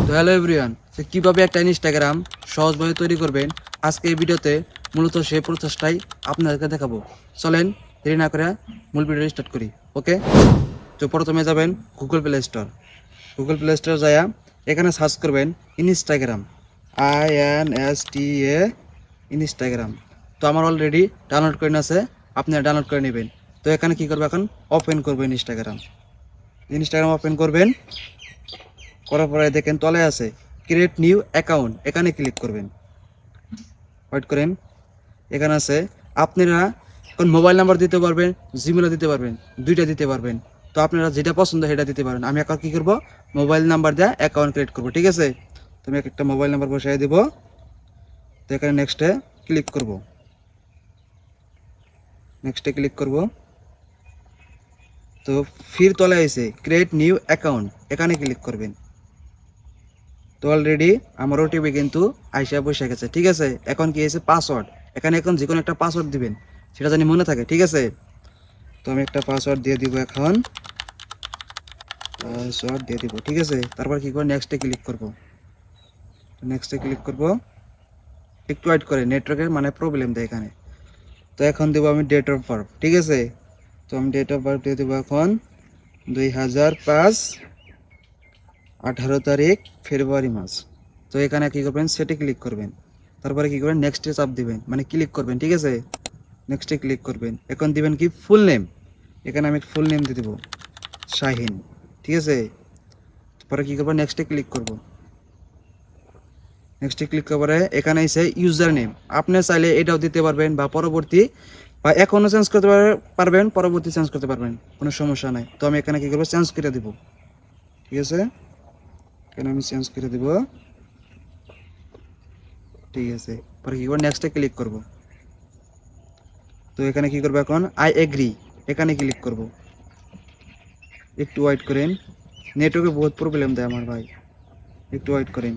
তো hello everyone, কিভাবে একটা ইনস্টাগ্রাম সহজভাবে তৈরি করবেন আজকে এই ভিডিওতে মূলত সেই প্রচেষ্টাই আপনাদেরকে দেখাবো। চলেন দেরি না করে মূল ভিডিও স্টার্ট করি। ওকে, তো প্রথমে যাবেন গুগল প্লে স্টোর যায়া এখানে সার্চ করবেন ইনস্টাগ্রাম, INSTA ইনস্টাগ্রাম। তো আমার অলরেডি ডাউনলোড করে আছে, আপনারা ডাউনলোড করে নেবেন। তো এখানে কি করবে, এখন ওপেন করবেন ইনস্টাগ্রাম ওপেন করবেন। করার পরে দেখেন তলে আছে ক্রিয়েট নিউ অ্যাকাউন্ট, এখানে ক্লিক করবেন। ওয়েট করেন, এখানে আছে আপনারা কোন মোবাইল নাম্বার দিতে পারবেন, জিমেলও দিতে পারবেন, দুইটা দিতে পারবেন। তো আপনারা যেটা পছন্দ সেটা দিতে পারেন। আমি এখন কি করব, মোবাইল নাম্বার দিয়ে অ্যাকাউন্ট ক্রিয়েট করব। ঠিক আছে, তুমি একটা মোবাইল নাম্বার বসাই দেব। তো এখানে নেক্সটে ক্লিক করব। তো ফির তলে আছে ক্রিয়েট নিউ অ্যাকাউন্ট, এখানে ক্লিক করবেন। তো অলরেডি আমার ওটিপি কিন্তু আইসা বসে গেছে। ঠিক আছে, এখন কি হয়েছে, পাসওয়ার্ড। এখানে এখন যে কোনো একটা পাসওয়ার্ড দিবেন, সেটা জানি মনে থাকে। ঠিক আছে, তো আমি একটা পাসওয়ার্ড দিয়ে দিব। এখন পাসওয়ার্ড দিয়ে দিব। ঠিক আছে, তারপর কি করব, নেক্সটে ক্লিক করব। একটু ওয়েট করে, নেটওয়ার্কের মানে প্রবলেম দেয় এখানে। তো এখন দেবো আমি ডেট অফ বার্থ। ঠিক আছে, তো আমি ডেট অফ বার্থ দিয়ে দেবো এখন 2005 18 তারিখ ফেব্রুয়ারি মাস। তো এখানে কি করবেন, সেটে ক্লিক করবেন। তারপরে কি করবেন, নেক্সটে চাপ দিবেন, মানে ক্লিক করবেন। ঠিক আছে, নেক্সটে ক্লিক করবেন। এখন দিবেন কি, ফুল নেম। এখানে আমি ফুল নেম দিয়ে দেবো, শাহিন। ঠিক আছে, তারপরে কি করবো, নেক্সটে ক্লিক করব। নেক্সটে ক্লিক করে এখানে এসে ইউজার নেম, আপনি চাইলে এটাও দিতে পারবেন বা পরবর্তী বা এখনো চেঞ্জ করতে পারবেন, পরবর্তী চেঞ্জ করতে পারবেন, কোনো সমস্যা নাই। তো আমি এখানে কি করবো, চেঞ্জ করে দিব। ঠিক আছে, এখানে আমি চেঞ্জ করে দিব। ঠিক আছে, পরে কি করবো, নেক্সটে ক্লিক করব। তো এখানে কি করবো, এখন আই এগ্রি, এখানে ক্লিক করব। একটু ওয়েট করেন, নেটওয়ার্কে বহুত প্রবলেম দেয় আমার ভাই, একটু ওয়েট করেন।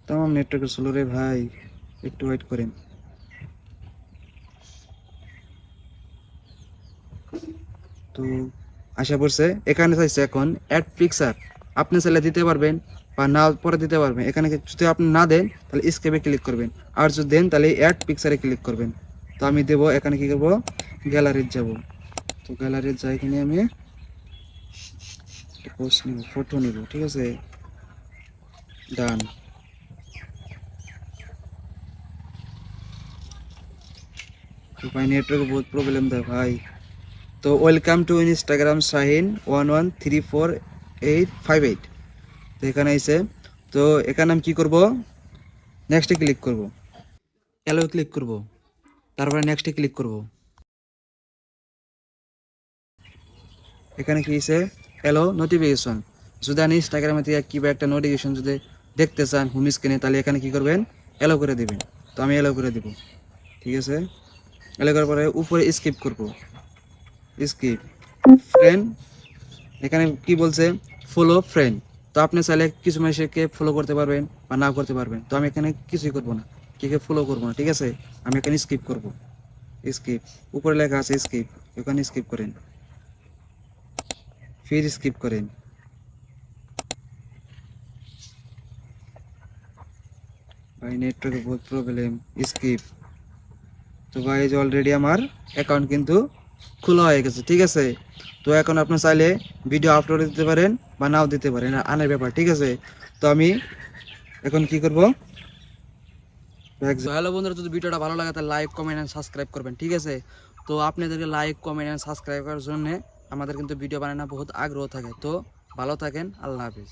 তামাম নেটওয়ার্কে স্লো রে ভাই, একটু ওয়েট করেন। তো আশা করছে এখানে চাইছে এখন অ্যাড পিকচার, আপনি চাইলে দিতে পারবেন বা না পরে দিতে পারবেন। এখানে যদি আপনি না দেন তাহলে স্কেপে ক্লিক করবেন, আর যদি দেন তাহলে অ্যাড পিকচারে ক্লিক করবেন। তো আমি দেব, এখানে কি করব, গ্যালারিতে যাব। তো গ্যালারিতে যাই, কিনে আমি পোস্ট নিব, ফটো নিব। ঠিক আছে, ডান। তো ভাই নেটওয়ার্ক বহুত প্রবলেম দেয় ভাই। তো ওয়েলকাম টু ইনস্টাগ্রাম শাহিন 11348588। তো এখানে এসে, তো এখানে আমি কি করব, নেক্সটে ক্লিক করব, এলো ক্লিক করব। তারপরে নেক্সটে ক্লিক করব। এখানে কি এসে এলো নোটিফিকেশন, যদি আপনি ইনস্টাগ্রামে থেকে কিবা একটা নোটিফিকেশন যদি দেখতে চান হোম স্ক্রিনে, তাহলে এখানে কি করবেন, এলো করে দিবেন। তো আমি এলো করে দিব। ঠিক আছে, এলো করার পরে উপরে স্কিপ করব, স্কিপ ফ্রেন্ড। এখানে কি বলছে, ফলো ফ্রেন্ড। তো আপনি চাইলে কিছু মানুষকে ফলো করতে পারবেন বা নাও করতে পারবেন। তো আমি এখানে কিছুই করব না, কে ফলো করবো না। ঠিক আছে, আমি এখানে স্কিপ করব। স্কিপ, উপরে লেখা আছে স্কিপ, এখানে স্কিপ করেন, ফির স্কিপ করেন। ভাই নেটওয়ার্কে বহুত প্রবলেম, স্কিপ। তো ভাই অলরেডি আমার অ্যাকাউন্ট কিন্তু খোলা হয়ে গেছে। ঠিক আছে, তো এখন আপনি চাইলে ভিডিও আপলোড দিতে পারেন বা নাও দিতে পারেন, আনের ব্যাপার। ঠিক আছে, তো আমি এখন কি করব, তো হ্যালো বন্ধুরা, যদি ভিডিওটা ভালো লাগে তাহলে লাইক কমেন্ট এন্ড সাবস্ক্রাইব করবেন। ঠিক আছে, তো আপনাদেরকে লাইক কমেন্ট এন্ড সাবস্ক্রাইব করার জন্য আমাদের কিন্তু ভিডিও বানানো বহুত আগ্রহ থাকে। তো ভালো থাকেন, আল্লাহ হাফিজ।